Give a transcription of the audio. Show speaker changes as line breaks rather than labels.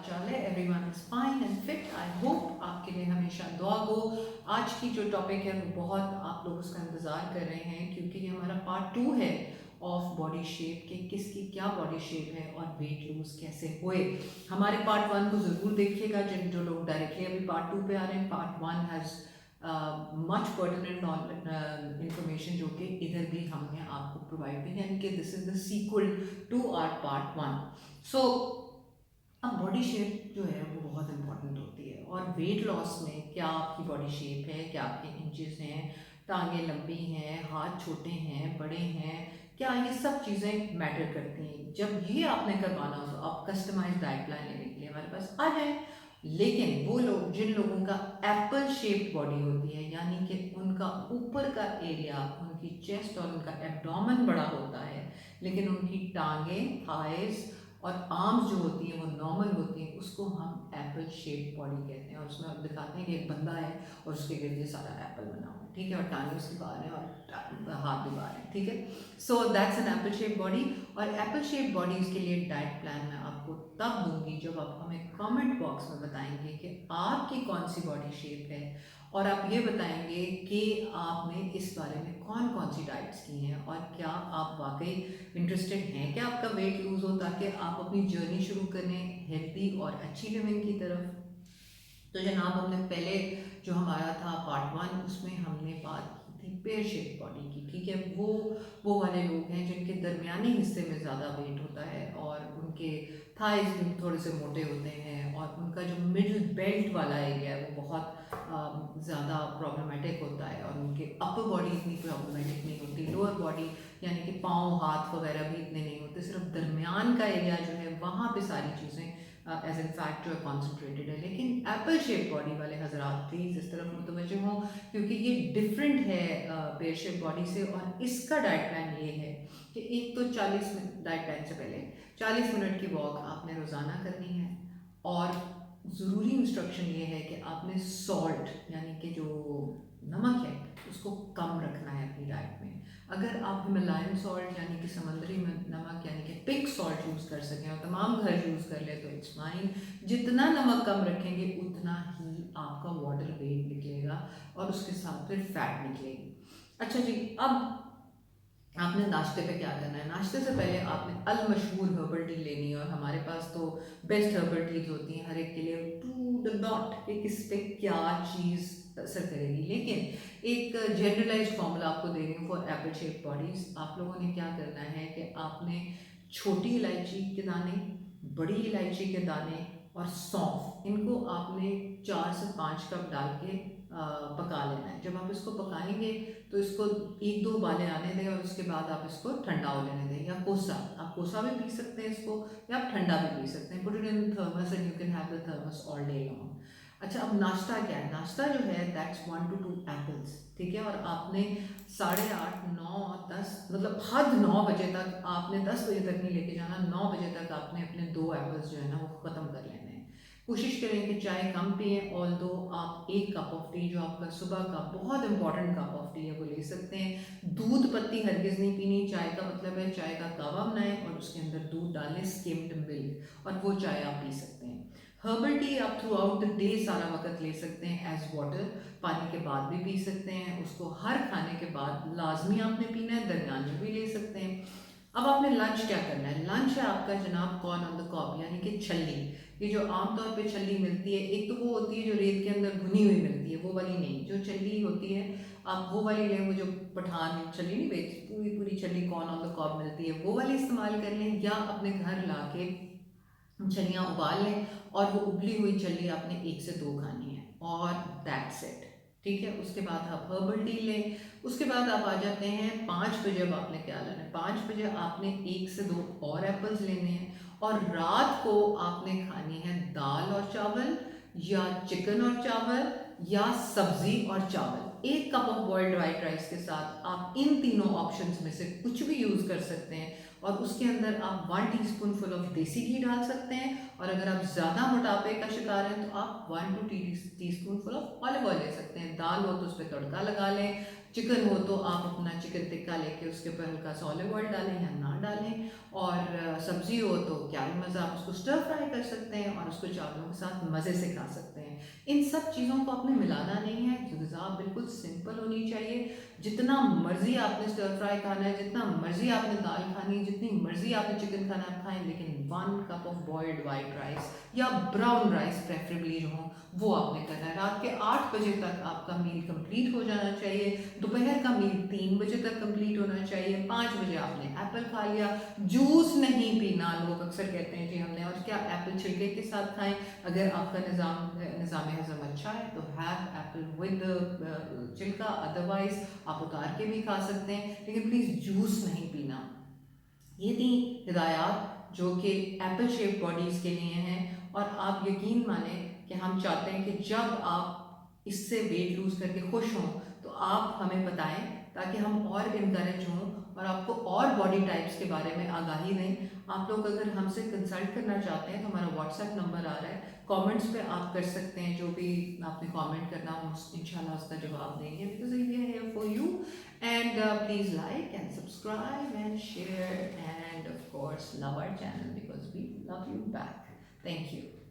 चाल है? Everyone is fine and fit. I hope आपके लिए हमेशा दुआ गो। आज की जो टॉपिक है वो बहुत आप लोग उसका इंतज़ार कर रहे हैं, क्योंकि ये हमारा पार्ट 2 है ऑफ बॉडी शेप के, किसकी क्या बॉडी शेप है और वेट लूज कैसे हुए। हमारे पार्ट 1 को ज़रूर देखिएगा। जिन जो लोग डायरेक्टली अभी पार्ट 2 पे आ रहे हैं, part 1 has much pertinent information जो कि इधर भी हमने आपको प्रोवाइड की, यानी कि this is the sequel to our part 1। So अब बॉडी शेप जो है वो बहुत इंपॉर्टेंट होती है, और वेट लॉस में क्या आपकी बॉडी शेप है, क्या आपके इंचेस हैं, टांगें लंबी हैं, हाथ छोटे हैं, बड़े हैं, क्या ये सब चीज़ें मैटर करती हैं। जब ये आपने करवाना हो तो आप कस्टमाइज डाइट प्लान लेने के लिए हमारे पास आ जाएं। लेकिन वो लोग जिन लोगों का एप्पल शेप्ड बॉडी होती है, यानी कि उनका ऊपर का एरिया, उनकी चेस्ट और उनका एब्डोमेन बड़ा होता है, लेकिन उनकी टांगें, थाइस और आर्म्स जो होती हैं वो नॉर्मल होती हैं, उसको हम एप्पल शेप बॉडी कहते हैं। और उसमें आप दिखाते हैं कि एक बंदा है और उसके गिर्द ये सारा एप्पल बना हुआ है, ठीक है, और टांगे उसकी बाहर हैं और हाथ भी बाहर हैं, ठीक है। So that's an apple shape body. और एप्पल शेप बॉडीज़ के लिए डाइट प्लान मैं आपको तब दूंगी जब आप हमें कमेंट बॉक्स में बताएंगे कि आपकी कौन सी बॉडी शेप है, और आप ये बताएंगे कि आपने इस बारे में कौन कौन सी डाइट्स की हैं, और क्या आप वाकई इंटरेस्टेड हैं कि आपका वेट लूज़ हो, ताकि आप अपनी जर्नी शुरू करें हेल्दी और अच्छी लिविंग की तरफ। तो जनाब, हमने पहले जो हमारा था पार्ट 1, उसमें हमने बात की थी पेयर शेप बॉडी की, ठीक है। वो वाले लोग हैं जिनके दरमियानी हिस्से में ज़्यादा वेट होता है और उनके थाइज भी थोड़े से मोटे होते हैं, और उनका जो मिडिल बेल्ट वाला एरिया है वो बहुत ज़्यादा प्रॉब्लमेटिक होता है, और उनके अपर बॉडी इतनी प्रॉब्लमेटिक नहीं होती, लोअर बॉडी यानी कि पाँव हाथ वगैरह भी इतने नहीं होते, सिर्फ दरमियान का एरिया जो है वहाँ पे सारी चीज़ें एज इन फैक्ट जो है कॉन्सेंट्रेटेड है। लेकिन एप्पल शेप बॉडी वाले हजरात प्लीज़ इस तरफ मुतवज्जो हों, क्योंकि ये डिफरेंट है पेयर शेप बॉडी से। और इसका डाइट प्लान ये है कि एक तो 40 मिनट डाइट प्लान से पहले 40 मिनट की वॉक आपने रोज़ाना करनी है, और ज़रूरी इंस्ट्रक्शन ये है कि आपने सॉल्ट यानी कि जो नमक है उसको कम रखना है अपनी डाइट में। अगर आप हिमालयन सॉल्ट यानी कि समुद्री नमक यानी कि पिक सॉल्ट यूज़ कर सकें और तमाम घर यूज़ कर ले तो इट्स फाइन। जितना नमक कम रखेंगे उतना ही आपका वाटर वेट निकलेगा और उसके साथ फिर फैट निकलेगी। अच्छा जी, अब आपने नाश्ते पे क्या करना है। नाश्ते से पहले आपने अल मशहूर हर्बल टी लेनी है, और हमारे पास तो बेस्ट हर्बल टीज होती हैं हर एक के लिए, टू द डॉट कि किस पे क्या चीज़ असर करेगी। लेकिन एक जनरलाइज्ड फॉर्मूला आपको दे रही हूँ फॉर एप्पल शेप बॉडीज। आप लोगों ने क्या करना है कि आपने छोटी इलायची के दाने, बड़ी इलायची के दाने और सौंफ, इनको आपने 4 से 5 कप डाल के पका लेना है। जब आप इसको पकाएंगे तो इसको 1-2 उबाले आने दें, और उसके बाद आप इसको ठंडा हो लेने दें, या कोसा, आप कोसा भी पी सकते हैं इसको, या आप ठंडा भी पी सकते हैं। Put it in thermos and you can have the thermos all day long. अच्छा, अब नाश्ता क्या है। नाश्ता जो है दैट्स 1 to 2 एप्पल्स, ठीक है। और आपने 8:30, 9, 10 मतलब हद 9 बजे तक, आपने 10 बजे तक नहीं लेके जाना, 9 बजे तक आपने अपने 2 एप्पल्स जो है ना वो ख़त्म कर लेने हैं। कोशिश करें कि चाय कम पिए, ऑल्दो आप 1 कप ऑफ टी जो आपका सुबह का बहुत इंपॉर्टेंट कप ऑफ टी है वो ले सकते हैं। दूध पत्ती हरगिज़ नहीं पीनी। चाय का मतलब है चाय का कावा बनाएं और उसके अंदर दूध डालें, स्किम्ड मिल्क, और वो चाय आप पी सकते हैं। हर्बल टी आप थ्रू आउट द डे सारा वक्त ले सकते हैं एज वाटर, पानी के बाद भी पी सकते हैं, उसको हर खाने के बाद लाजमी आपने पीना है, दरमियान में भी ले सकते हैं। अब आपने लंच क्या करना है। लंच है आपका जनाब कॉर्न ऑन द कॉब, यानी कि छल्ली। ये जो आमतौर पे छल्ली मिलती है, एक तो वो होती है जो रेत के अंदर भुनी हुई मिलती है, वो वाली नहीं, जो छल्ली होती है आप वो वाली लें, वो जो पठान छल्ली नहीं बेच, पूरी पूरी छल्ली कॉर्न ऑन द कॉब मिलती है, वो वाली इस्तेमाल कर लें, या अपने घर ला के छलियाँ उबाल लें, और वो उबली हुई छल्ली आपने 1 से 2 खानी है, और दैट्स इट, ठीक है। उसके बाद आप हर्बल टी लें। उसके बाद आप आ जाते हैं 5 बजे। अब आपने क्या लेना है, 5 बजे आपने 1 से 2 और एप्पल्स लेने हैं, और रात को आपने खानी है दाल और चावल, या चिकन और चावल, या सब्जी और चावल। 1 cup of boiled white rice के साथ आप इन तीनों ऑप्शंस में से कुछ भी यूज़ कर सकते हैं, और उसके अंदर आप 1 टीस्पूनफुल ऑफ देसी घी डाल सकते हैं, और अगर आप ज़्यादा मोटापे का शिकार हैं तो आप 1 to 2 टीस्पूनफुल ऑफ ऑलिव ऑयल ले सकते हैं। दाल हो तो उस पर तड़का लगा लें, चिकन हो तो आप अपना चिकन टिक्का लेके उसके ऊपर हल्का सा ऑलिव ऑयल डालें या ना डालें, और सब्ज़ी हो तो क्या ही मज़ा, आप उसको स्टर फ्राई कर सकते हैं और उसको चावलों के साथ मज़े से खा सकते हैं। इन सब चीज़ों को आपने मिलाना नहीं है, ग़िज़ा बिल्कुल सिंपल होनी चाहिए। जितना मर्ज़ी आपने स्टर फ्राई खाना है, जितना मर्ज़ी आपने दाल खानी है, जितनी मर्ज़ी आपने चिकन खाना है आप खाएँ, लेकिन 1 cup of boiled white rice या ब्राउन राइस प्रेफरेबली जो हो वो आपने करना है। रात के 8 बजे तक आपका मील कंप्लीट हो जाना चाहिए, दोपहर का मील 3 बजे तक कंप्लीट होना चाहिए, 5 बजे आपने एप्पल खा लिया, जूस नहीं पीना। लोग अक्सर कहते हैं जी हमने और क्या एप्पल छिलके के साथ खाएं। अगर आपका निज़ाम हज़म अच्छा है तो हैव एप्पल विद छिलका, अदरवाइज आप उतार के भी खा सकते हैं, लेकिन प्लीज़ जूस नहीं पीना। ये थी हिदायत जो कि एप्पल शेप बॉडीज़ के लिए हैं, और आप यकीन माने कि हम चाहते हैं कि जब आप इससे वेट लूज़ करके खुश हों तो आप हमें बताएं, ताकि हम और इनकरेज हों और आपको और बॉडी टाइप्स के बारे में आगाही दें। आप लोग अगर हमसे कंसल्ट करना चाहते हैं तो हमारा व्हाट्सएप नंबर आ रहा है, कमेंट्स पे आप कर सकते हैं, जो भी आपने कमेंट करना हो इंशाल्लाह उसका जवाब देंगे, because we are here for you. And please like and subscribe and share, and of course love our channel because we love you back. Thank you.